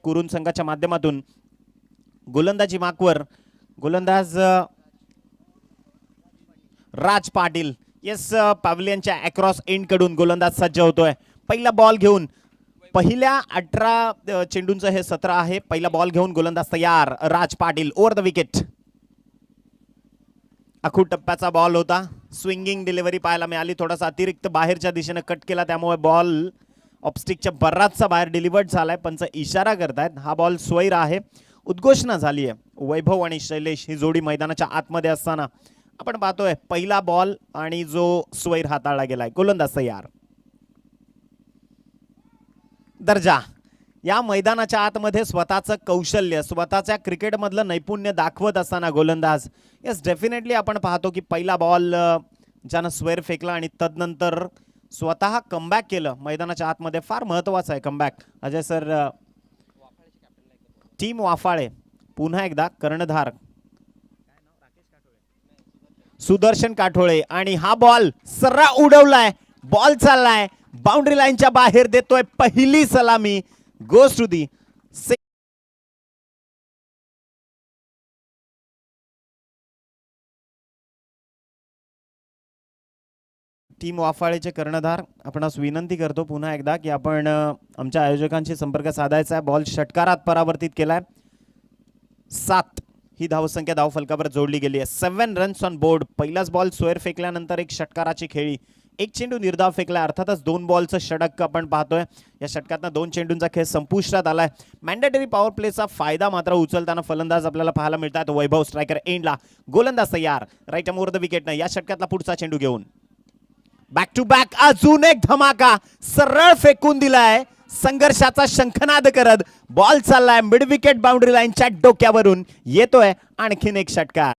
कुरुन संघाच्या माध्यमातून. गोलंदाजी मार्कवर गोलंदाज राज पाटील. येस, पॅव्हलियनच्या अक्रॉस एंड कडून गोलंदाज सज्ज होतोय. पहिला बॉल घेऊन, पहिल्या 18 चेंडूंचं हे सत्र आहे. पहिला बॉल घेऊन गोलंदाज तयार. राज पाटील ओव्हर द विकेट. आखूड टप्प्याचा बॉल होता. स्विंगिंग डिलिव्हरी पाहायला मिळाली. थोडासा अतिरिक्त बाहेरच्या दिशेने कट केला, त्यामुळे बॉल ऑफस्टिकच्या बराचसा बाहेर डिलिव्हर्ड झालाय. पंच इशारा करतायत. हा बॉल स्वैर आहे. उद्घोषणा झाली आहे. वैभव आणि शैलेश ही जोडी मैदानाच्या आतमध्ये असताना आपण पाहतोय पहिला बॉल आणि जो स्वैर हाताळला गेलाय. गोलंदाज तयार. दर्जा या मैदानाच्या आतमध्ये स्वतःचं कौशल्य, स्वतःच्या क्रिकेटमधलं नैपुण्य दाखवत असताना गोलंदाज. येस, डेफिनेटली आपण पाहतो की पहिला बॉल ज्यानं स्वेअर फेकला आणि तदनंतर स्वतः कमबॅक केलं मैदानाच्या आतमध्ये. फार महत्वाचं आहे कमबॅक. अजय सर, टीम वाफाळे पुन्हा एकदा कर्णधार सुदर्शन काठोळे आणि हा बॉल सर्रा उडवलाय. बॉल चाललाय बाउंड्री लाईनच्या बाहेर, देतोय पहिली सलामी. गोस टू दी टीम वाफाळेचे कर्णधार. आपणास विनंती करतो पुन्हा एकदा की आपण आमच्या आयोजकांशी संपर्क साधायचा आहे. बॉल षटकारात परावर्तित केलाय. 7 ही धावसंख्या धावफलकावर जोडली गेली आहे. 7 रन्स ऑन बोर्ड. पहिलाच बॉल स्क्वेअर फेकल्यानंतर एक षटकाराची खेळी, एक चेंडू निर्धाव फेकला. अर्थातच 2 बॉलचं षटक आपण पाहतोय. या षटकातनं 2 चेंडूंचा खेळ संपुष्टात आलाय. मॅन्डेटरी पॉवर प्लेचा फायदा मात्र उचलताना फलंदाज आपल्याला पाहायला मिळतात. वैभव स्ट्रायकर एंडला. गोलंदाज तयार. राईट अमोर द विकेटनं या षटकातला पुढचा चेंडू घेऊन बॅक टू बॅक अजून एक धमाका. सरळ फेकून दिलाय. संघर्षाचा शंखनाद करत बॉल चाललाय मिड विकेट बाउंड्री लाईनच्या डोक्यावरून. येतोय आणखीन एक षटकार.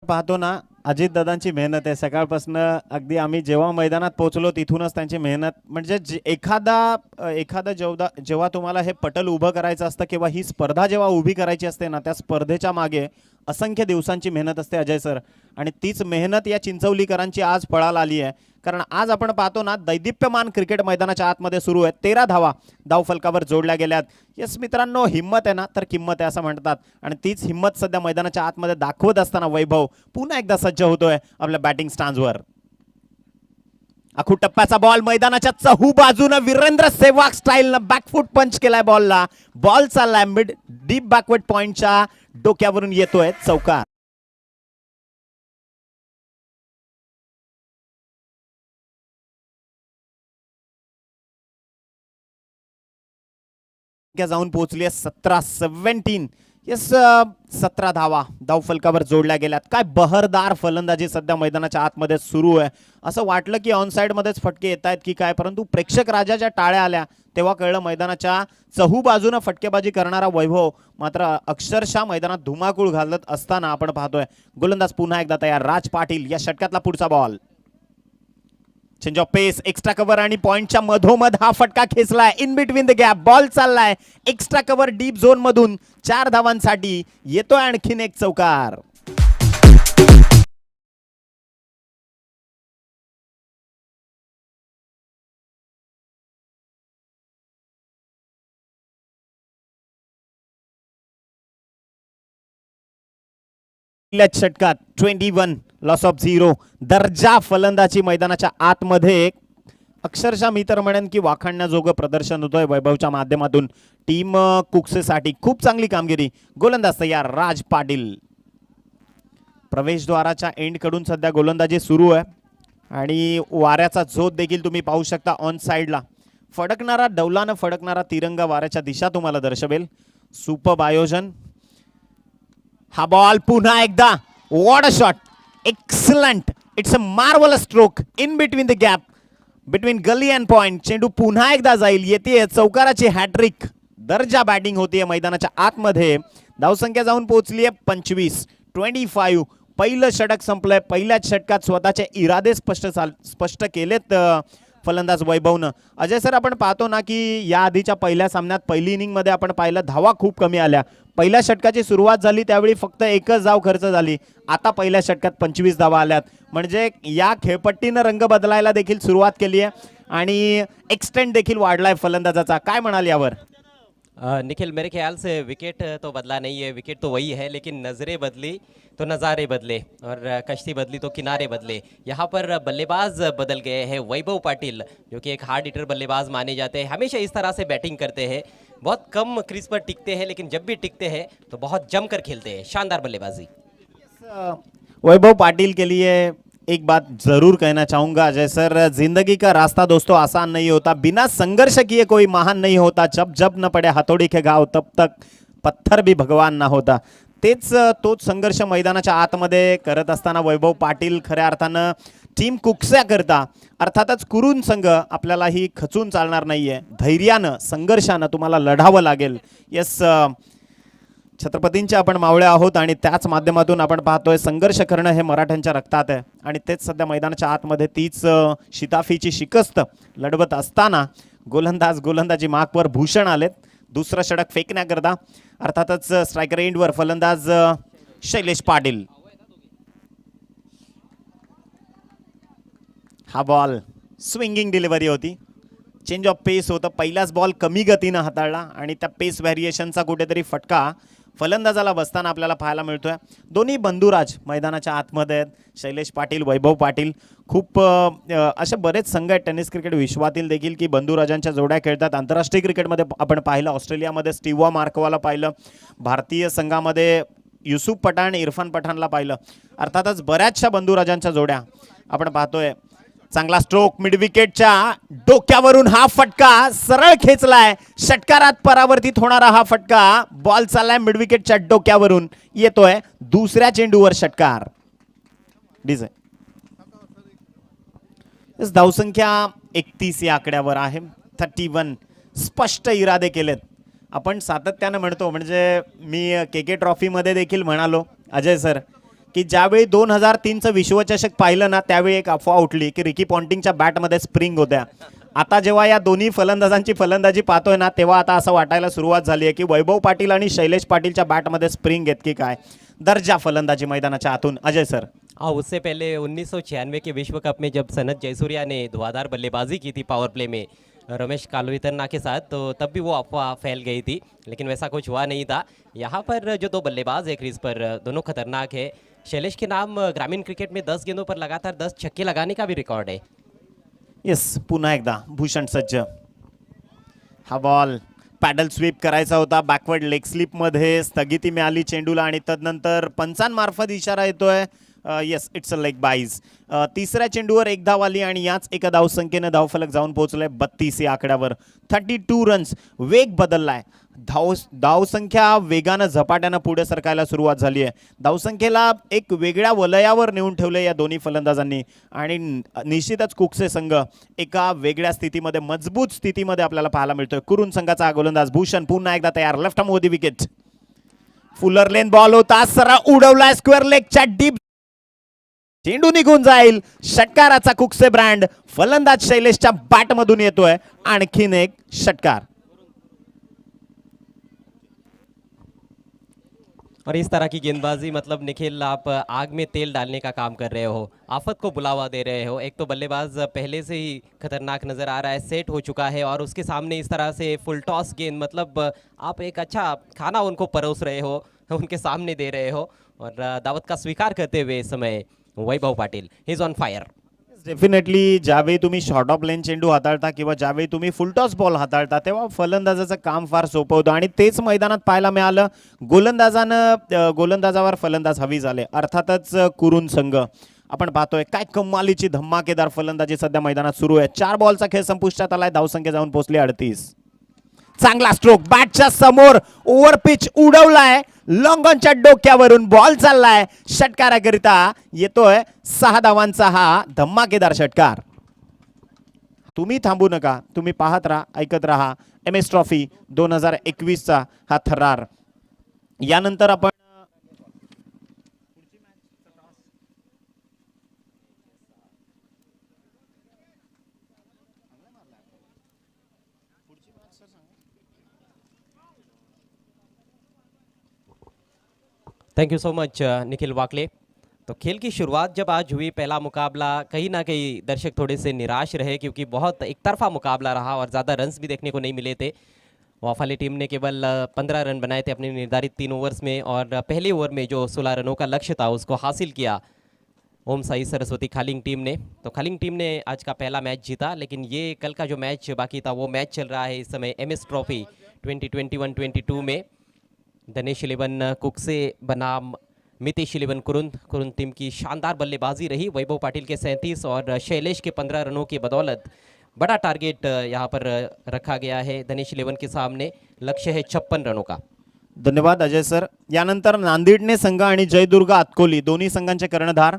पाहतो ना, अजित दादांची मेहनत आहे सकाळपासून. अगदी आम्ही जेव्हा मैदानात पोहोचलो तिथूनच त्यांची मेहनत. म्हणजे एखादा जेव्हा तुम्हाला हे पटल उभं करायचं असतं किंवा ही स्पर्धा जेव्हा उभी करायची असते ना, त्या स्पर्धेच्या मागे असंख्य दिवसांची मेहनत असते अजय सर. आणि तीच मेहनत या चिंचवलीकरांची आज फळाला आली आहे. कारण आज आपण पाहतो ना, दैदिप्यमान क्रिकेट मैदानाच्या आतमध्ये सुरू आहे. 13 धावा धावफलकावर जोडल्या गेल्यात. येस मित्रांनो, हिम्मत आहे ना तर किंमत आहे असं म्हणतात. आणि तीच हिम्मत सध्या मैदानाच्या आतमध्ये दाखवत असताना वैभव पुन्हा एकदा सज्ज होतोय आपल्या बॅटिंग स्टँड्सवर. आखूड टप्प्याचा बॉल मैदानाच्या चहू बाजूनं वीरेंद्र सेहवाग स्टाईलनं बॅकफुट पंच केलाय बॉलला. बॉल चाललाय मिड डीप बॅकवर्ड पॉइंटच्या डोक्यावरून. येतोय चौकार. जाऊन पोहोचली 17. येस, 17 धावा धावफलकावर जोडल्या गेल्यात. काय बहरदार फलंदाजी सध्या मैदानाच्या आतमध्ये सुरू आहे. असं वाटलं की ऑन साइड मध्येच फटके येत आहेत की काय, परंतु प्रेक्षक राजाच्या टाळ्या आल्या तेव्हा कळलं मैदानाच्या चहू बाजूनं फटकेबाजी करणारा वैभव मात्र अक्षरशः मैदानात धुमाकूळ घालत असताना आपण पाहतोय. गोलंदाज पुन्हा एकदा तयार. राज पाटील. या षटकातला पुढचा ball. Change of pace, extra cover आणि पॉइंटच्या मधोमध हा फटका खेचलाय. In between the gap ball चाललाय एक्स्ट्रा कव्हर डीप झोन मधून. 4 धावांसाठी. येतोय आणखीन एक चौकार. षटकात 21 लॉस ऑफ 0. दर्जा फलंदाजी मैदानाच्या आतमध्ये. अक्षरशः मी तर म्हणेन की वाखाणण्याजोगं प्रदर्शन होतोय वैभवच्या माध्यमातून. टीम कुक्सेसाठी खूप चांगली कामगिरी. गोलंदाज तयार. राज पाटील. प्रवेशद्वाराच्या एंड कडून सध्या गोलंदाजी सुरू आहे आणि वाऱ्याचा झोत देखील तुम्ही पाहू शकता ऑन साइडला. फडकणारा डौलानं फडकणारा तिरंगा वाऱ्याच्या दिशा तुम्हाला दर्शवेल. सुपर्ब आयोजन. हा बॉल पुन्हा एकदा. What a shot. Excellent. It's a marvellous stroke in between the gap between गली अँड पॉइंट. चेंडू पुन्हा एकदा जाईल. येते चौकाराची हॅट्रिक. दर्जा बॅटिंग होतीये मैदानाच्या आतमध्ये. धावसंख्या जाऊन पोहोचली आहे 25. पहिलं षटक संपलंय. पहिल्याच षटकात स्वतःचे इरादे स्पष्ट केलेत फलंदाज वैभवनं. अजय सर, आपण पाहतो ना की या आधीच्या पहिल्या सामन्यात पहिली इनिंगमध्ये आपण पाहिलं धावा खूप कमी आल्या. पहिल्या षटकाची सुरुवात झाली त्यावेळी फक्त एकच धाव खर्च झाली. आता पहिल्या षटकात 25 धावा आल्यात. म्हणजे या खेळपट्टीनं रंग बदलायला देखील सुरुवात केली आहे आणि एक्सटेंड देखील वाढलाय फलंदाजाचा. काय म्हणाल यावर? निखिल, मेरे ख्याल से विकेट तो बदला नहीं है, विकेट तो वही है, लेकिन नज़रें बदली तो नज़ारे बदले और कश्ती बदली तो किनारे बदले। यहाँ पर बल्लेबाज बदल गए हैं। वैभव पाटिल जो कि एक हार्ड हिटर बल्लेबाज माने जाते हैं, हमेशा इस तरह से बैटिंग करते हैं, बहुत कम क्रीज पर टिकते हैं, लेकिन जब भी टिकते हैं तो बहुत जमकर खेलते हैं। शानदार बल्लेबाजी। वैभव पाटिल के लिए एक बात जरूर कहना चाहूंगा अजय सर, जिंदगी का रास्ता दोस्तों आसान नहीं होता, बिना संघर्ष किए कोई महान नहीं होता, जब जब न पड़े हाथोड़ी के घाव तब तक पत्थर भी भगवान ना होता. तोच संघर्ष मैदानाच्या आतमध्ये करत असताना वैभव पाटील खऱ्या अर्थानं टीम कुकस्या करता. अर्थातच कुरुन संघ आपल्यालाही खचून चालणार नाहीये, धैर्यानं संघर्षानं तुम्हाला लढावं लागेल. यस, छत्रपतींचे आपण मावळे आहोत आणि त्याच माध्यमातून आपण पाहतोय संघर्ष करणं हे मराठ्यांच्या रक्तात आहे आणि तेच सध्या मैदानाच्या आतमध्ये तीच शिताफीची शिकस्त लढवत असताना गोलंदाजी मार्कवर भूषण आलेत दुसरं षटक फेकण्याकरता. अर्थातच स्ट्रायकर एंडवर फलंदाज शैलेश पाटील. हा बॉल स्विंगिंग डिलिव्हरी होती, चेंज ऑफ पेस होतं, पहिलाच बॉल कमी गतीनं हाताळला आणि त्या पेस व्हॅरिएशनचा कुठेतरी फटका फलंदाजाला बसताना आपल्याला पाहायला मिळतोय. दोन्ही बंधुराज मैदानाच्या आतमध्ये आहेत, शैलेश पाटील, वैभव पाटील. खूप असे बरेच संघ आहेत टेनिस क्रिकेट विश्वातील देखील की बंधुराजांच्या जोड्या खेळतात. आंतरराष्ट्रीय क्रिकेटमध्ये आपण पाहिलं, ऑस्ट्रेलियामध्ये स्टीवा मार्कवाला पाहिलं, भारतीय संघामध्ये युसुफ पठाण, इरफान पठाणला पाहिलं. अर्थातच बऱ्याचशा बंधुराजांच्या जोड्या आपण पाहतोय. चांगला स्ट्रोक, मिड विकेटच्या डोक्यावरून हा फटका सरळ खेचलाय, षटकारात परावर्तित होणारा हा फटका. बॉल चाललाय मिड विकेटच्या डोक्यावरून, येतोय दुसऱ्या चेंडूवर षटकार. डिझे धावसंख्या 31 या आकड्यावर आहे. 31 स्पष्ट इरादे केलेत. आपण सातत्यानं म्हणतो, म्हणजे मी के ट्रॉफी मध्ये देखील म्हणालो अजय सर की ज्यावेळी 2003चं विश्वचषक पाहिलं ना, त्यावेळी एक अफवा उठली की रिकी पॉन्टिंगच्या बॅटमध्ये स्प्रिंग होत्या. आता जेव्हा या दोन्ही फलंदाजांची फलंदाजी पाहतोय ना, तेव्हा आता असं वाटायला सुरुवात झाली आहे की वैभव पाटील आणि शैलेश पाटीलच्या बॅटमध्ये स्प्रिंग आहेत की काय. दर्जा फलंदाजी मैदानाच्या आतून अजय सर. हाँ, उससे पहले 1996 के विश्व कप में जब सनत जयसूर्या ने धुआंधार बल्लेबाजी की थी पावर प्ले में रमेश कालवितन्ना के साथ, तो तब भी वो अफवाह फैल गई थी, लेकिन वैसा कुछ हुआ नहीं था. यहाँ पर जो दो बल्लेबाज है क्रीज पर, दोनों खतरनाक है. शैलेश के नाम ग्रामीण क्रिकेट में 10 गेंदों पर लगातार 10 छक्के लगाने का भी रिकॉर्ड है. येस, पुन्हा एकदा भूषण सज्ज. हा बॉल पॅडल स्वीप करायचा होता, बॅकवर्ड लेग स्लिप मध्ये स्थगिती मिळाली चेंडूला आणि तदनंतर पंचांमार्फत इशारा येतोय येस इट्स अ लेग बाईज. तिसऱ्या चेंडूवर एक धाव आली आणि याच एका धावसंख्येने धावफलक जाऊन पोहोचलाय 32 या आकड्यावर. 32 रन्स. वेग बदललाय, धावसंख्या वेगानं झपाट्यानं पुढे सरकायला सुरुवात झाली आहे. धावसंख्येला एक वेगळ्या वलयावर नेऊन ठेवले या दोन्ही फलंदाजांनी आणि निश्चितच कुकसे संघ एका वेगळ्या स्थितीमध्ये, मजबूत स्थितीमध्ये आपल्याला पाहायला मिळतोय. कुरुन संघाचा गोलंदाज भूषण पुन्हा एकदा तयार. लेफ्ट आर्म होती विकेट. फुलर लेन बॉल होता, सरळ उडवलाय स्क्वेअर लेगच्या डीप, चेंडू निघून जाईल. षटकाराचा कुकसे ब्रँड फलंदाज शैलेशच्या बॅटमधून येतोय. आणखीन एक षटकार. और इस तरह की गेंदबाजी, मतलब निखिल, आप आग में तेल डालने का काम कर रहे हो, आफत को बुलावा दे रहे हो. एक तो बल्लेबाज पहले से ही खतरनाक नज़र आ रहा है, सेट हो चुका है, और उसके सामने इस तरह से फुल टॉस गेंद, मतलब आप एक अच्छा खाना उनको परोस रहे हो, उनके सामने दे रहे हो. और दावत का स्वीकार करते हुए इस समय Vaibhav Patil he is on fire. Definitely ज्यावेळी तुम्ही शॉर्ट ऑफ लेन चेंडू हाताळता किंवा ज्यावेळी तुम्ही फुलटॉस बॉल हाताळता तेव्हा फलंदाजाचं काम फार सोपं होतं आणि तेच मैदानात पाहायला मिळालं. गोलंदाजावर फलंदाज हवी झाले. अर्थातच कुरुन संघ आपण पाहतोय काय कमालीची धमाकेदार फलंदाजी सध्या मैदानात सुरू आहे. 4 बॉलचा खेळ संपुष्टात आलाय, धावसंख्या जाऊन पोहोचली 38. चांगला स्ट्रोक, बॅटच्या समोर ओव्हर पिच उडवलाय, लॉंग ऑनच्या डोक्यावरून बॉल चाललाय. षटकाराकरिता येतोय 6 धावांचा हा धमाकेदार षटकार. तुम्ही थांबू नका, तुम्ही पाहत राहा, ऐकत राहा. MS ट्रॉफी 2021चा हा थरार. यानंतर आपण thank you so much Nikhil Wakle. तो खेल की शुरुआत जब आज हुई, पहला मुकाबला, कहीं ना कहीं दर्शक थोड़े से निराश रहे क्योंकि बहुत एक तरफा मुकाबला रहा और ज़्यादा रन्स भी देखने को नहीं मिले थे। वॉफ वाली टीम ने केवल 15 रन बनाए थे अपने निर्धारित 3 ओवर्स में, और पहले ओवर में जो 16 रनों का लक्ष्य था उसको हासिल किया ओम साई सरस्वती खालिंग टीम ने। तो खालिंग टीम ने आज का पहला मैच जीता, लेकिन ये कल का जो मैच बाकी था वो मैच चल रहा है इस समय MS ट्रॉफी 2021-22 में। दिनेश 11 कुकसे बनाम मितेश 11 कुरुंद टीम की शानदार बल्लेबाजी रही। वैभव पाटिल के 37 और शैलेश के 15 रनों की बदौलत बड़ा टारगेट यहाँ पर रखा गया है दिनेश 11 के सामने। लक्ष्य है 56 रनों का। धन्यवाद अजय सर। यानंतर नांदेडने संघ आणि जयदुर्ग आतकोली दोन्ही संघांचे कर्णधार,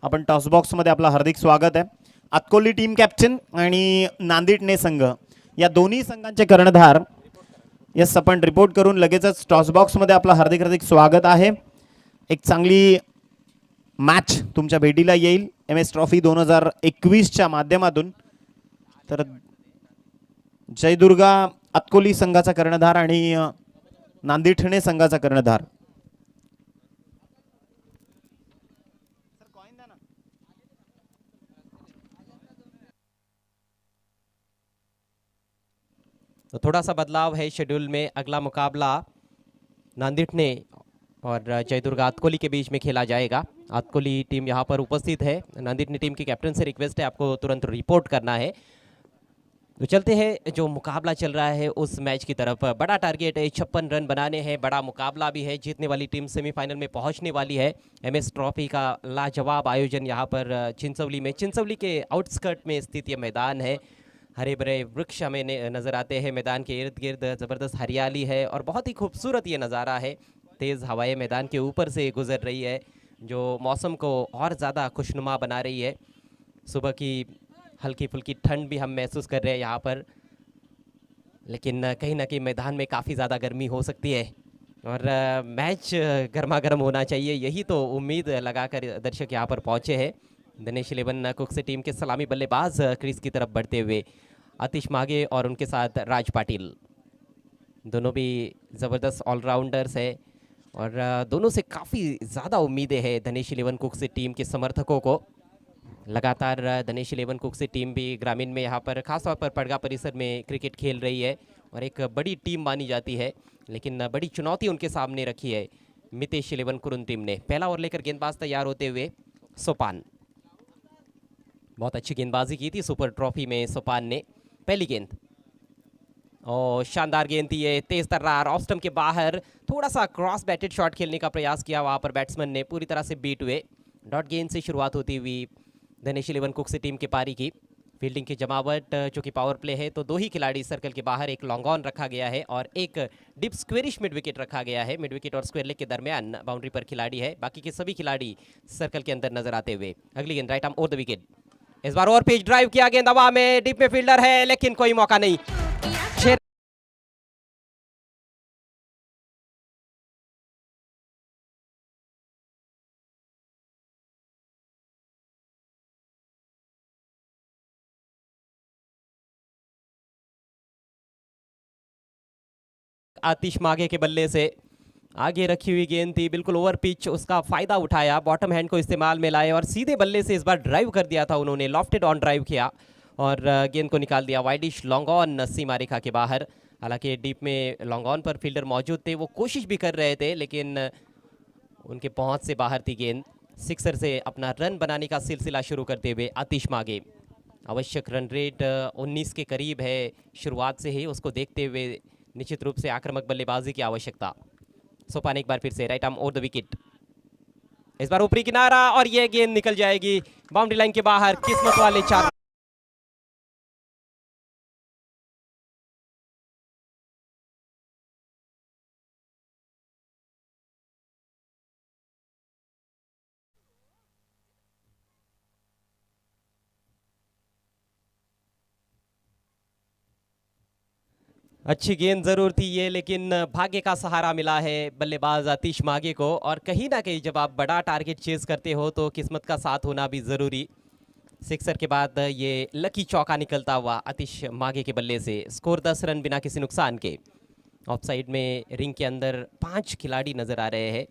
आपण टॉस बॉक्समध्ये आपलं हार्दिक स्वागत आहे। आतकोली टीम कॅप्टन आणि नांदेडने संघ या दोन्ही संघांचे कर्णधार, यस, आपण रिपोर्ट करून लगेचच टॉस बॉक्समध्ये आपलं हार्दिक हार्दिक स्वागत आहे। एक चांगली मॅच तुमच्या भेटीला येईल MS ट्रॉफी 2021च्या माध्यमातून। तर जयदुर्ग आतकोली संघाचा कर्णधार आणि नांदेडने संघाचा कर्णधार। तो थोड़ा सा बदलाव है शेड्यूल में। अगला मुकाबला नांदेड़ और जयदुर्ग आतकोली के बीच में खेला जाएगा। आतकोली टीम यहाँ पर उपस्थित है। नांदेड़ टीम की कैप्टन से रिक्वेस्ट है आपको तुरंत रिपोर्ट करना है। तो चलते हैं जो मुकाबला चल रहा है उस मैच की तरफ। बड़ा टारगेट है, 56 रन बनाने हैं। बड़ा मुकाबला भी है, जीतने वाली टीम सेमीफाइनल में पहुंचने वाली है। MS ट्रॉफी का लाजवाब आयोजन यहाँ पर चिंचवली में, चिंचवली के आउटस्कर्ट में स्थित ये मैदान है। हरे भरे वृक्ष हमें नज़र आते हैं मैदान के इर्द गिर्द, ज़बरदस्त हरियाली है और बहुत ही खूबसूरत ये नज़ारा है। तेज़ हवाएं मैदान के ऊपर से गुजर रही है जो मौसम को और ज़्यादा खुशनुमा बना रही है। सुबह की हल्की फुल्की ठंड भी हम महसूस कर रहे हैं यहाँ पर, लेकिन कहीं ना कहीं मैदान में काफ़ी ज़्यादा गर्मी हो सकती है और मैच गर्मा गर्म होना चाहिए, यही तो उम्मीद लगाकर दर्शक यहाँ पर पहुँचे हैं। दिनेश 11 कुकसे टीम के सलामी बल्लेबाज क्रीज की तरफ बढ़ते हुए आतिश मागे और उनके साथ राज पाटिल, दोनों भी ज़बरदस्त ऑलराउंडर्स है और दोनों से काफ़ी ज़्यादा उम्मीदें हैं दिनेश 11 कुकसे टीम के समर्थकों को। लगातार दिनेश 11 कुकसे टीम भी ग्रामीण में यहाँ पर खासतौर पर पड़गा परिसर में क्रिकेट खेल रही है और एक बड़ी टीम मानी जाती है, लेकिन बड़ी चुनौती उनके सामने रखी है मितेश 11 कुरुन टीम ने। पहला ओवर लेकर गेंदबाज तैयार होते हुए सोपान, बहुत अच्छी गेंदबाजी की थी सुपर ट्रॉफी में सोपान ने। पहली गेंद और शानदार गेंद थी ये, तेज तर्रार ऑफ स्टंप के बाहर, थोड़ा सा क्रॉस बैटेड शॉट खेलने का प्रयास किया वहाँ पर बैट्समैन ने, पूरी तरह से बीट हुए। डॉट गेंद से शुरुआत होती हुई दिनेश 11 कुकसे टीम की पारी की। फील्डिंग की जमावट, चूंकि पावर प्ले है तो दो ही खिलाड़ी सर्कल के बाहर, एक लॉन्ग ऑन रखा गया है और एक डिप स्क्वेरिश मिड विकेट रखा गया है। मिड विकेट और स्क्वेयर लेग के दरमियान बाउंड्री पर खिलाड़ी है, बाकी के सभी खिलाड़ी सर्कल के अंदर नजर आते हुए। अगली गेंद right arm over the wicket, इस बार ओवर पिच ड्राइव किया, गेंद हवा में, डीप में फील्डर है लेकिन कोई मौका नहीं। आतिश मागे के बल्ले से आगे रखी हुई गेंद थी, बिल्कुल ओवर पिच, उसका फायदा उठाया, बॉटम हैंड को इस्तेमाल में लाए और सीधे बल्ले से इस बार ड्राइव कर दिया था उन्होंने, लॉफ्टेड ऑन ड्राइव किया और गेंद को निकाल दिया वाइडिश लॉन्ग ऑन सीमा रेखा के बाहर। हालांकि डीप में लॉन्ग ऑन पर फील्डर मौजूद थे, वो कोशिश भी कर रहे थे लेकिन उनके पहुंच से बाहर थी गेंद। सिक्सर से अपना रन बनाने का सिलसिला शुरू करते हुए आतिश मागे, आवश्यक रन रेट 19 के करीब है शुरुआत से ही, उसको देखते हुए निश्चित रूप से आक्रामक बल्लेबाजी की आवश्यकता। सोपान एक बार फिर से right arm over the wicket, इस बार ऊपरी किनारा और यह गेंद निकल जाएगी बाउंड्री लाइन के बाहर। किस्मत वाले 4 अच्छी गेंद जरूर थी ये, लेकिन भाग्य का सहारा मिला है बल्लेबाज आतिश मागे को। और कहीं ना कहीं जब आप बड़ा टारगेट चेज करते हो तो किस्मत का साथ होना भी ज़रूरी। सिक्सर के बाद ये लकी चौका निकलता हुआ आतिश मागे के बल्ले से, स्कोर 10 रन बिना किसी नुकसान के। ऑफ साइड में रिंग के अंदर 5 खिलाड़ी नजर आ रहे हैं।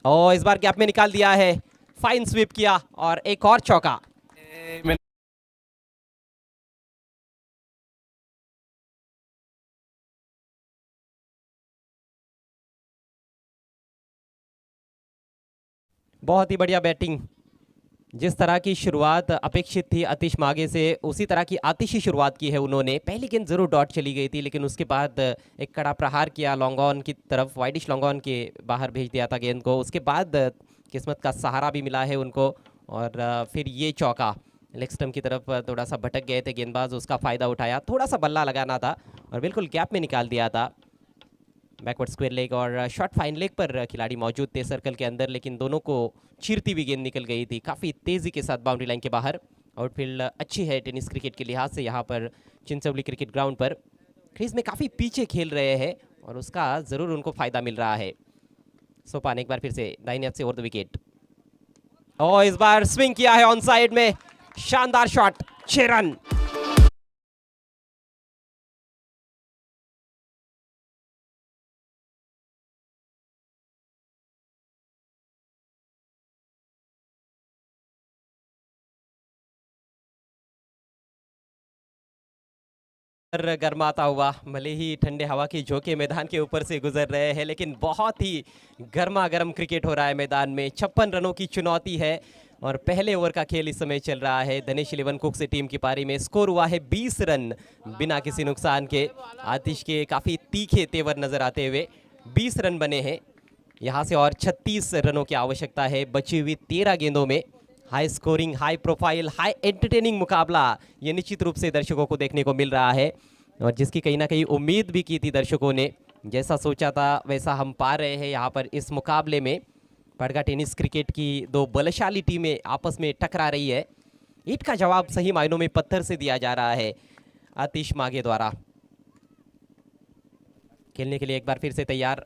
और इस बार गैप में निकाल दिया है, फाइन स्वीप किया और एक और चौका। बहुत ही बढ़िया बैटिंग। जिस तरह की शुरुआत अपेक्षित थी आतिश मागे से, उसी तरह की आतिशी शुरुआत की है उन्होंने। पहली गेंद जरूर डॉट चली गई थी, लेकिन उसके बाद एक कड़ा प्रहार किया लॉन्ग ऑन की तरफ, वाइडिश लॉन्ग ऑन के बाहर भेज दिया था गेंद को। उसके बाद किस्मत का सहारा भी मिला है उनको, और फिर ये चौका। लेग स्टंप की तरफ थोड़ा सा भटक गए थे गेंदबाज, उसका फायदा उठाया, थोड़ा सा बल्ला लगाना था और बिल्कुल गैप में निकाल दिया था। बैकवर्ड स्क्वायर लेग और शॉर्ट फाइन लेग पर खिलाड़ी मौजूद थे सर्कल के अंदर, लेकिन दोनों को चीरती हुई गेंद निकल गई थी काफ़ी तेज़ी के साथ बाउंड्री लाइन के बाहर। आउटफील्ड अच्छी है टेनिस क्रिकेट के लिहाज से यहाँ पर चिंचवली क्रिकेट ग्राउंड पर। क्रीज में काफ़ी पीछे खेल रहे हैं और उसका ज़रूर उनको फ़ायदा मिल रहा है। सोपान एक बार फिर से दाहिने हाथ से ओवर द विकेट, और इस बार स्विंग किया है ऑन साइड में, शानदार शॉट, 6 रन। गरमाता हुआ, भले ही ठंडे हवा की झोंके मैदान के ऊपर से गुजर रहे हैं, लेकिन बहुत ही गर्मा गर्म क्रिकेट हो रहा है मैदान में। 56 रनों की चुनौती है और पहले ओवर का खेल इस समय चल रहा है। दिनेश 11 कुक से टीम की पारी में स्कोर हुआ है 20 रन बिना किसी नुकसान के। आतिश के काफ़ी तीखे तेवर नजर आते हुए 20 रन बने हैं यहाँ से, और 36 रनों की आवश्यकता है बची हुई 13 गेंदों में। High scoring, high profile, high entertaining मुकाबला ये निश्चित रूप से दर्शकों को देखने को मिल रहा है, और जिसकी कहीं ना कहीं उम्मीद भी की थी दर्शकों ने। जैसा सोचा था वैसा हम पा रहे हैं यहाँ पर इस मुकाबले में। पड़गा टेनिस क्रिकेट की दो बलशाली टीमें आपस में टकरा रही है। ईंट का जवाब सही मायनों में पत्थर से दिया जा रहा है आतिश मागे द्वारा। खेलने के लिए एक बार फिर से तैयार,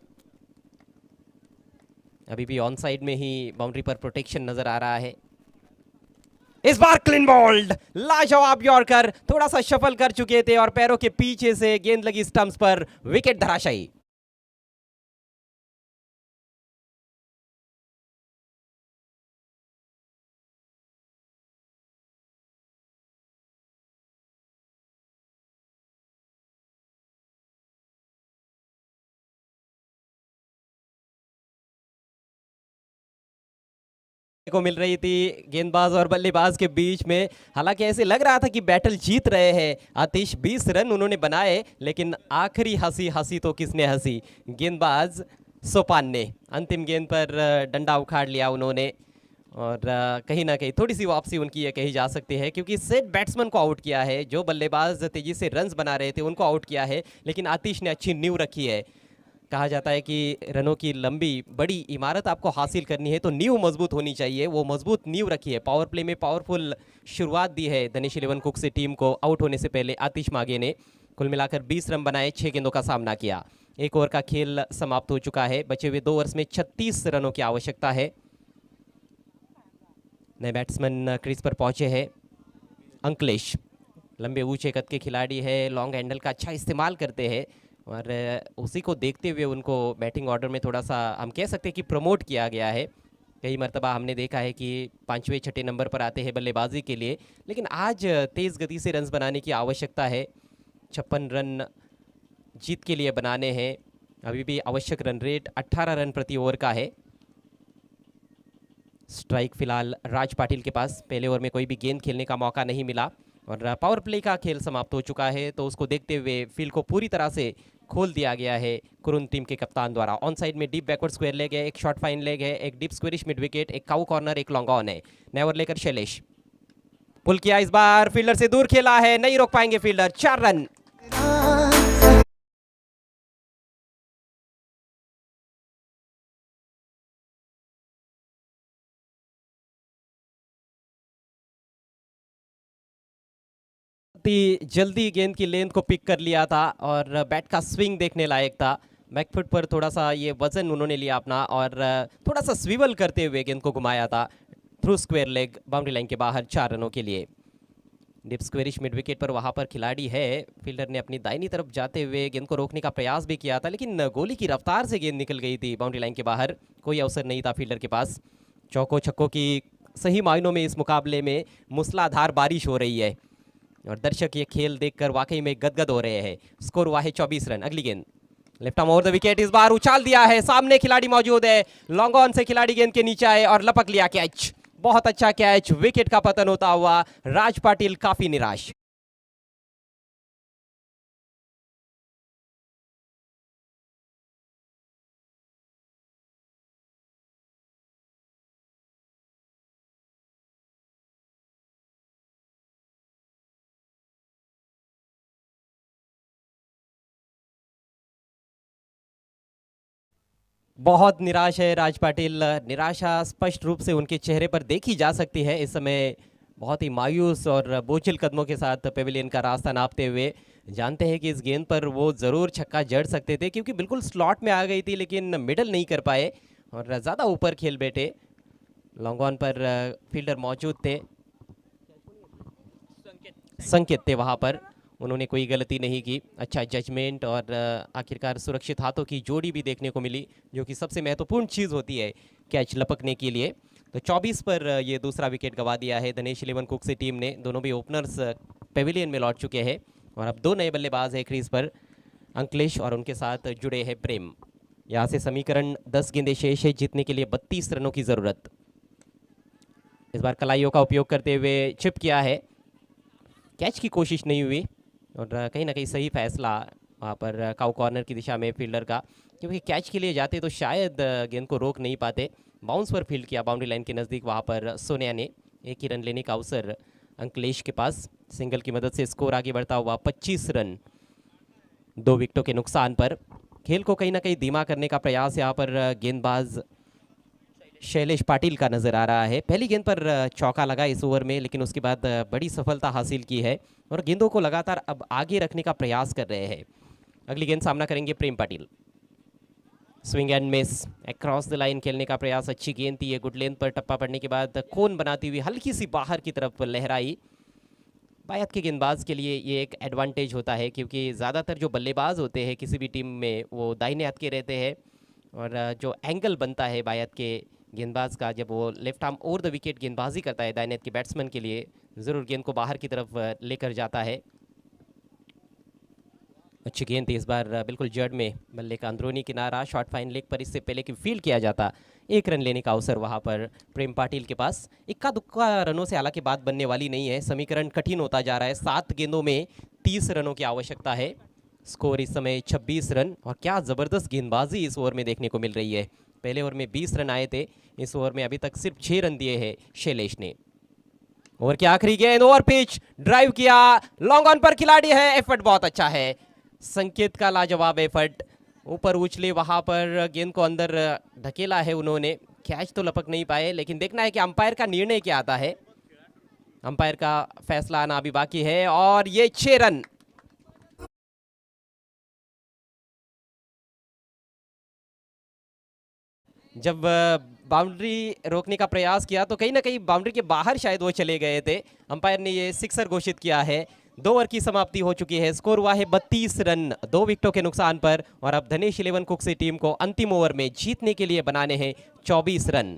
अभी भी ऑन साइड में ही बाउंड्री पर प्रोटेक्शन नजर आ रहा है। इस बार क्लीन बोल्ड, लाजवाब यॉर्कर, थोड़ा सा शफल कर चुके थे और पैरों के पीछे से गेंद लगी स्टंप्स पर, विकेट धराशायी। को मिल रही थी गेंदबाज और बल्लेबाज के बीच में। हालांकि ऐसे लग रहा था कि बैटल जीत रहे हैं आतिश। 20 रन उन्होंने बनाए, लेकिन आखिरी हंसी तो किसने हंसी? गेंदबाज सोपान ने। अंतिम गेंद पर डंडा उखाड़ लिया उन्होंने, और कहीं ना कहीं थोड़ी सी वापसी उनकी ये कही जा सकती है, क्योंकि सेट बैट्समैन को आउट किया है। जो बल्लेबाज तेजी से रन्स बना रहे थे उनको आउट किया है, लेकिन आतिश ने अच्छी नींव रखी है। कहा जाता है कि रनों की लंबी बड़ी इमारत आपको हासिल करनी है तो नींव मजबूत होनी चाहिए। वो मजबूत नींव रखी है। पावर प्ले में पावरफुल शुरुआत दी है दिनेश 11 कुक से टीम को आउट होने से पहले आतिश मागे ने। कुल मिलाकर 20 रन बनाए, 6 गेंदों का सामना किया। एक ओवर का खेल समाप्त हो चुका है। बचे हुए 2 ओवर्स में 36 रनों की आवश्यकता है। नए बैट्समैन क्रीज पर पहुंचे हैं। अंकलेश लंबे ऊंचे कद के खिलाड़ी है, लॉन्ग हैंडल का अच्छा इस्तेमाल करते हैं, और उसी को देखते हुए उनको बैटिंग ऑर्डर में थोड़ा सा हम कह सकते हैं कि प्रमोट किया गया है। कई मरतबा हमने देखा है कि 5वें 6ठे नंबर पर आते हैं बल्लेबाजी के लिए, लेकिन आज तेज़ गति से रन्स बनाने की आवश्यकता है। 56 रन जीत के लिए बनाने हैं। अभी भी आवश्यक रन रेट 18 रन प्रति ओवर का है। स्ट्राइक फिलहाल राज पाटिल के पास। पहले ओवर में कोई भी गेंद खेलने का मौका नहीं मिला और पावर प्ले का खेल समाप्त हो चुका है, तो उसको देखते हुए फील्ड को पूरी तरह से खोल दिया गया है कुरुन टीम के कप्तान द्वारा। ऑन साइड में डीप बैकवर्ड स्क्वायर लेग है, एक शॉर्ट फाइन लेग है, एक डीप स्क्वेरिश मिड विकेट, एक काउ कॉर्नर, एक लॉन्ग ऑन है। नेवर लेकर शैलेश पुल किया, इस बार फील्डर से दूर खेला है, नहीं रोक पाएंगे फील्डर। 4 रन। जल्दी गेंद की लेंथ को पिक कर लिया था और बैट का स्विंग देखने लायक था। बैकफुट पर थोड़ा सा ये वजन उन्होंने लिया अपना और थोड़ा सा स्विवल करते हुए गेंद को घुमाया था through square leg boundary line के बाहर 4 रनों के लिए। डिप स्क्वेरिश मिड विकेट पर वहां पर खिलाड़ी है। फील्डर ने अपनी दाहिनी तरफ जाते हुए गेंद को रोकने का प्रयास भी किया था, लेकिन गोली की रफ्तार से गेंद निकल गई थी बाउंड्री लाइन के बाहर। कोई अवसर नहीं था फील्डर के पास। चौकों छक्कों की सही मायनों में इस मुकाबले में मूसलाधार बारिश हो रही है और दर्शक ये खेल देखकर वाकई में गदगद हो रहे हैं। स्कोर हुआ है 24 रन। अगली गेंद left arm over the wicket, इस बार उछाल दिया है, सामने खिलाड़ी मौजूद है, लॉन्ग ऑन से खिलाड़ी गेंद के नीचे आए और लपक लिया कैच। बहुत अच्छा कैच, विकेट का पतन होता हुआ राज पाटिल काफी निराश। बहुत निराश है राज पाटिल। निराशा स्पष्ट रूप से उनके चेहरे पर देखी जा सकती है इस समय। बहुत ही मायूस और बोझिल कदमों के साथ पेविलियन का रास्ता नापते हुए। जानते हैं कि इस गेंद पर वो ज़रूर छक्का जड़ सकते थे क्योंकि बिल्कुल स्लॉट में आ गई थी, लेकिन मिडल नहीं कर पाए और ज़्यादा ऊपर खेल बैठे। लॉन्ग ऑन पर फील्डर मौजूद थे, संकेत थे वहाँ पर, उन्होंने कोई गलती नहीं की। अच्छा जजमेंट और आखिरकार सुरक्षित हाथों की जोड़ी भी देखने को मिली, जो कि सबसे महत्वपूर्ण चीज़ होती है कैच लपकने के लिए। तो 24 पर ये दूसरा विकेट गंवा दिया है दिनेश इलेवन कुक्सी टीम ने। दोनों भी ओपनर्स पेविलियन में लौट चुके हैं और अब दो नए बल्लेबाज हैं क्रीज पर, अंकलेश और उनके साथ जुड़े हैं प्रेम। यहाँ से समीकरण 10 गेंदें शेष है, जीतने के लिए 32 रनों की ज़रूरत। इस बार कलाइयों का उपयोग करते हुए चिप किया है, कैच की कोशिश नहीं हुई और कहीं ना कहीं सही फैसला वहाँ पर काउ कॉर्नर की दिशा में फील्डर का, क्योंकि कैच के लिए जाते तो शायद गेंद को रोक नहीं पाते। बाउंस पर फील्ड किया बाउंड्री लाइन के नज़दीक, वहाँ पर सोनिया ने एक ही रन लेने का अवसर अंकलेश के पास। सिंगल की मदद से स्कोर आगे बढ़ता हुआ 25 रन 2 विकेटों के नुकसान पर। खेल को कहीं ना कहीं धीमा करने का प्रयास यहाँ पर गेंदबाज शैलेश पाटिल का नजर आ रहा है। पहली गेंद पर चौका लगा इस ओवर में, लेकिन उसके बाद बड़ी सफलता हासिल की है और गेंदों को लगातार अब आगे रखने का प्रयास कर रहे हैं। अगली गेंद सामना करेंगे Prem Patil. Swing and miss, across the line खेलने का प्रयास, अच्छी गेंद थी ये, गुड लेंथ पर टप्पा पड़ने के बाद कोन बनाती हुई हल्की सी बाहर की तरफ लहराई। बायत के गेंदबाज के लिए ये एक एडवांटेज होता है क्योंकि ज़्यादातर जो बल्लेबाज होते हैं किसी भी टीम में वो दाहिने हाथ के रहते हैं और जो एंगल बनता है बायत के गेंदबाज का जब वो left arm over the wicket गेंदबाजी करता है दाहिने हाथ के बैट्समैन के लिए, ज़रूर गेंद को बाहर की तरफ लेकर जाता है। अच्छी गेंद थी इस बार बिल्कुल जड़ में, बल्ले का अंदरूनी किनारा, शॉर्ट फाइन लेग पर इससे पहले कि फील्ड किया जाता। एक रन लेने का अवसर वहां पर प्रेम पाटिल के पास। इक्का दुक्का रनों से हालांकि बात बनने वाली नहीं है, समीकरण कठिन होता जा रहा है। 7 गेंदों में 30 रनों की आवश्यकता है। स्कोर इस समय 26 रन और क्या ज़बरदस्त गेंदबाजी इस ओवर में देखने को मिल रही है। पहले ओवर में 20 रन आए थे, इस ओवर में अभी तक सिर्फ 6 रन दिए हैं शैलेश ने। ओवर की आखिरी गेंद, ओवर पिच, ड्राइव किया, लॉन्ग ऑन पर खिलाड़ी है, एफर्ट बहुत अच्छा है, संकेत का लाजवाब एफर्ट, ऊपर उछले, वहां पर गेंद को अंदर ढकेला है उन्होंने। कैच तो लपक नहीं पाए, लेकिन देखना है कि अंपायर का निर्णय क्या आता है। अंपायर का फैसला आना अभी बाकी है और ये 6 रन। जब बाउंड्री रोकने का प्रयास किया तो कहीं ना कहीं बाउंड्री के बाहर शायद वो चले गए थे। अंपायर ने ये सिक्सर घोषित किया है। 2 ओवर की समाप्ति हो चुकी है, स्कोर हुआ है 32 रन 2 विकेटों के नुकसान पर और अब धनेश इलेवन कुक्सी टीम को अंतिम ओवर में जीतने के लिए बनाने हैं 24 रन।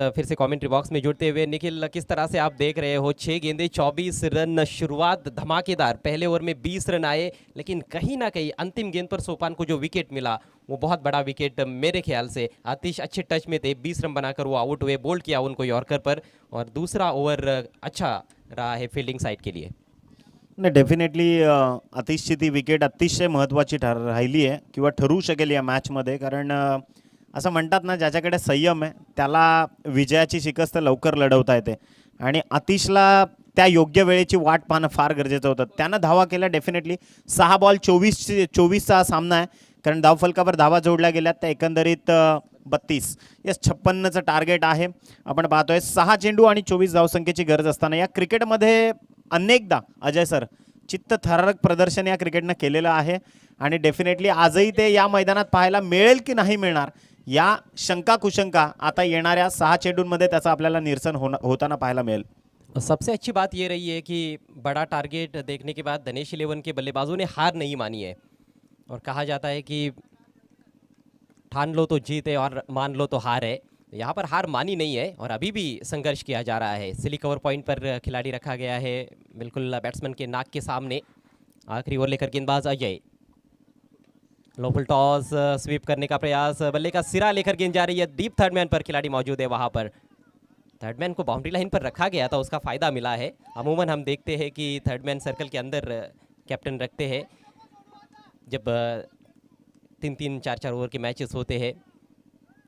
फिर से कमेंट्री बॉक्स में जुड़ते हुए निखिल, किस तरह से आप देख रहे हो 6 गेंदे 24 रन, शुरुआत धमाकेदार, पहले ओवर में 20 रन आए, लेकिन कहीं ना कहीं अंतिम गेंद पर सोपान को जो विकेट मिला वो बहुत बड़ा विकेट मेरे ख्याल से। आतिश अच्छे टच में थे, 20 रन बनाकर वो आउट हुए, बोल्ड किया उनको यॉर्कर पर और दूसरा ओवर अच्छा रहा है फील्डिंग साइड के लिए। नाही डेफिनेटली आतिशची ती विकेट अतिशय महत्त्वाची राहिली आहे किंवा ठरू शकेल या मॅचमध्ये, कारण असं म्हणतात ना ज्याच्याकडे संयम आहे त्याला विजयाची शिकस्त लवकर लढवता येते आणि आतिशला त्या योग्य वेळेची वाट पाहणं फार गरजेचं होतं। त्यानं धावा केल्या डेफिनेटली। 6 बॉल 24चा सामना आहे, कारण धावफलकावर धावा जोडल्या गेल्यात त्या एकंदरीत 32, यस 56चं टार्गेट आहे। आपण पाहतोय 6 चेंडू आणि 24 धावसंख्येची गरज असताना या क्रिकेटमध्ये अनेकदा अजय सर चित्तथरारक प्रदर्शन या क्रिकेटनं केलेलं आहे आणि डेफिनेटली आजही ते या मैदानात पाहायला मिळेल की नाही मिळणार या शंका कुशंका आता येणाऱ्या 6 चेंडूंमध्ये त्याचं आपल्याला निरसन होताना पाहायला मिळेल. सबसे अच्छी बात ये रही है कि बड़ा टारगेट देखने के बाद दिनेश इलेवन के बल्लेबाजों ने हार नहीं मानी है और कहा जाता है कि ठान लो तो जीत है और मान लो तो हार है। यहाँ पर हार मानी नहीं है और अभी भी संघर्ष किया जा रहा है। सिली कवर पॉइंट पर खिलाड़ी रखा गया है बिल्कुल बैट्समैन के नाक के सामने। आखिरी ओवर लेकर गेंदबाज अजय, लो फुल टॉस, स्वीप करने का प्रयास, बल्ले का सिरा लेकर गेंद जा रही है। डीप थर्ड मैन पर खिलाड़ी मौजूद है, वहाँ पर थर्ड मैन को बाउंड्री लाइन पर रखा गया था, उसका फ़ायदा मिला है। अमूमन हम देखते हैं कि थर्ड मैन सर्कल के अंदर कैप्टन रखते हैं जब 3-3, 4-4 ओवर के मैचेस होते हैं,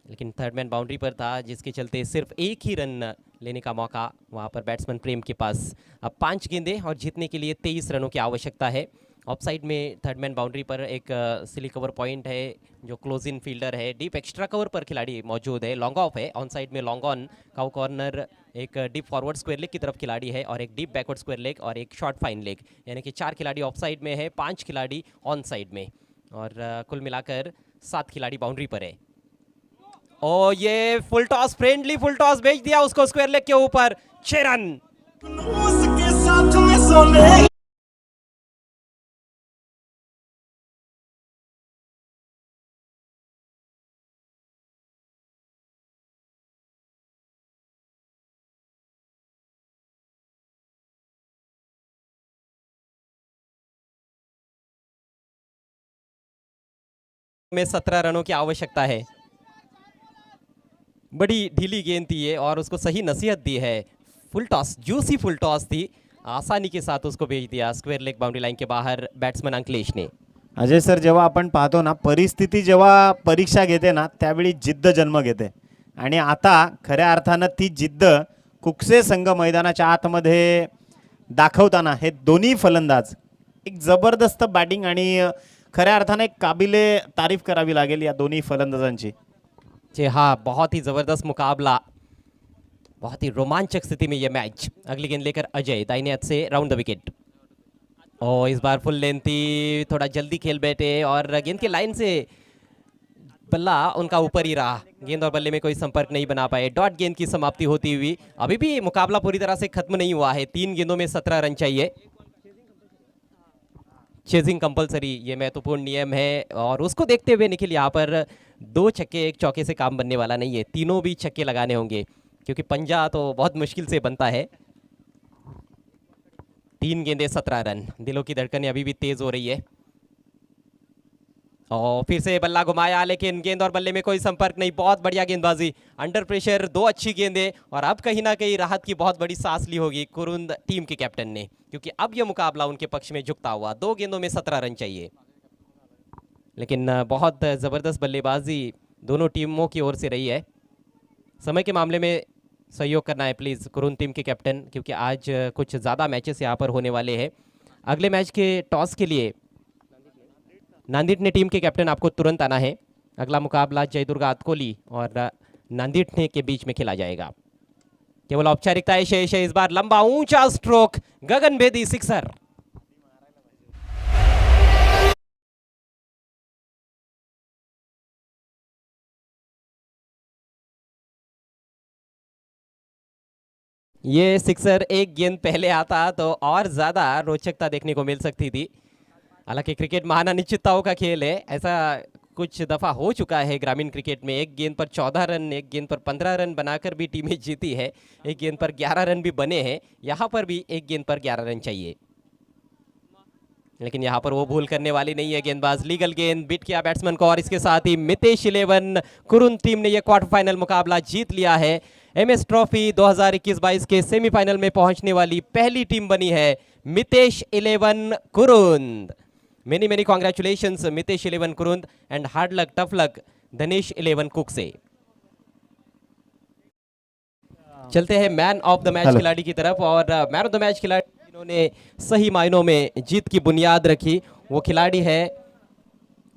लेकिन थर्ड मैन बाउंड्री पर था जिसके चलते सिर्फ एक ही रन लेने का मौका वहाँ पर बैट्समैन प्रेम के पास। अब 5 गेंदें और जीतने के लिए 23 रनों की आवश्यकता है। ऑफ साइड में थर्ड मैन बाउंड्री पर एक सिली कवर पॉइंट है जो क्लोज इन फील्डर है। डीप एक्स्ट्रा कवर पर खिलाड़ी मौजूद है। लॉन्ग ऑफ है, ऑन साइड में लॉन्ग ऑन, काउ कॉर्नर, एक डीप फॉरवर्ड स्क्वायर लेग की तरफ खिलाड़ी है और एक डीप बैकवर्ड स्क्वायर लेग और एक शॉर्ट फाइन लेग, यानी कि 4 खिलाड़ी ऑफ साइड में है, 5 खिलाड़ी ऑन साइड में और कुल मिलाकर 7 खिलाड़ी बाउंड्री पर है। और ये full toss, friendly full toss भेज दिया उसको स्क्वायर लेग के ऊपर, 6 रन। में 17 रनों की आवश्यकता है। बड़ी ढीली गेंद थी ये और उसको सही नसीहत दी है। Full toss, juicy full toss थी, आसानी के साथ उसको भेज दिया स्क्वेअर लेग बाउंड्री लाइन के बाहर बैट्समन अंकलेश ने। अजय सर, जेव्हा आपण पाहतो ना, परिस्थिती जेव्हा परीक्षा घेते ना त्यावेळी जिद्द जन्म घेते आणि आता खऱ्या अर्थानं ती जिद्द कुकसे संघ मैदानाच्या आतमध्ये दाखवताना हे दोन्ही फलंदाज एक जबरदस्त बॅटिंग आणि खऱ्या अर्थाने एक काबिले तारीफ करावी लागेल या दोन्ही फलंदाजांची। जी हाँ, बहुत ही ज़बरदस्त मुकाबला, बहुत ही रोमांचक स्थिति में ये मैच। अगली गेंद लेकर अजय दाहिने हाथ से राउंड द विकेट। और इस बार फुल लेंथ थी, थोड़ा जल्दी खेल बैठे और गेंद के लाइन से बल्ला उनका ऊपर ही रहा, गेंद और बल्ले में कोई संपर्क नहीं बना पाए। डॉट गेंद की समाप्ति होती हुई अभी भी मुकाबला पूरी तरह से खत्म नहीं हुआ है। 3 गेंदों में 17 रन चाहिए। चेजिंग कंपलसरी, ये महत्वपूर्ण नियम है और उसको देखते हुए निखिल यहाँ पर 2 छक्के 1 चौके से काम बनने वाला नहीं है, तीनों भी छक्के लगाने होंगे क्योंकि पंजा तो बहुत मुश्किल से बनता है। 3 गेंदे 17 रन, दिलों की धड़कनें अभी भी तेज हो रही है। और फिर से बल्ला घुमाया लेकिन गेंद और बल्ले में कोई संपर्क नहीं। बहुत बढ़िया गेंदबाजी, अंडर प्रेशर 2 अच्छी गेंदें और अब कहीं ना कहीं राहत की बहुत बड़ी सांस ली होगी कुरुंद टीम के कैप्टन ने, क्योंकि अब यह मुकाबला उनके पक्ष में झुकता हुआ। 2 गेंदों में 17 रन चाहिए, लेकिन बहुत ज़बरदस्त बल्लेबाजी दोनों टीमों की ओर से रही है। समय के मामले में सहयोग करना है प्लीज़ कुरुंद टीम के कैप्टन, क्योंकि आज कुछ ज़्यादा मैचेस यहाँ पर होने वाले हैं। अगले मैच के टॉस के लिए नांदेड़ ने टीम के कैप्टन आपको तुरंत आना है। अगला मुकाबला जयदुर्गा अतकोली और नांदेड़ ने के बीच में खेला जाएगा। केवल औपचारिकता शेष है। इस बार लंबा ऊंचा स्ट्रोक, गगनभेदी सिक्सर। ये सिक्सर एक गेंद पहले आता तो और ज्यादा रोचकता देखने को मिल सकती थी। हालांकि क्रिकेट महान अनिश्चितताओं का खेल है, ऐसा कुछ दफ़ा हो चुका है ग्रामीण क्रिकेट में। एक गेंद पर 14 रन, एक गेंद पर 15 रन बनाकर भी टीमें जीती है, एक गेंद पर 11 रन भी बने हैं। यहाँ पर भी एक गेंद पर 11 रन चाहिए, लेकिन यहाँ पर वो भूल करने वाली नहीं है गेंदबाज। लीगल गेंद बीट किया बैट्समैन को और इसके साथ ही मितेश 11 कुरुंद टीम ने यह क्वार्टर फाइनल मुकाबला जीत लिया है। एमएस ट्रॉफी 2021-22 के सेमीफाइनल में पहुंचने वाली पहली टीम बनी है Mitesh 11 Kurund. Many many congratulations Mitesh 11 Kurund and hard luck, tough luck Dhanesh 11 Kuk से। चलते हैं मैन ऑफ द मैच खिलाड़ी की तरफ और मैन ऑफ द मैच खिलाड़ी जिन्होंने सही मायनों में जीत की बुनियाद रखी, वो खिलाड़ी है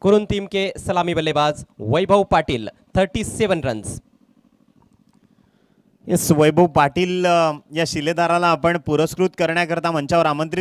कुरुंद टीम के सलामी बल्लेबाज वैभव पाटिल, 37 रन्स। येस, वैभव पाटील या शिलेदाराला आपण पुरस्कृत करण्याकरता मंचावर आमंत्रित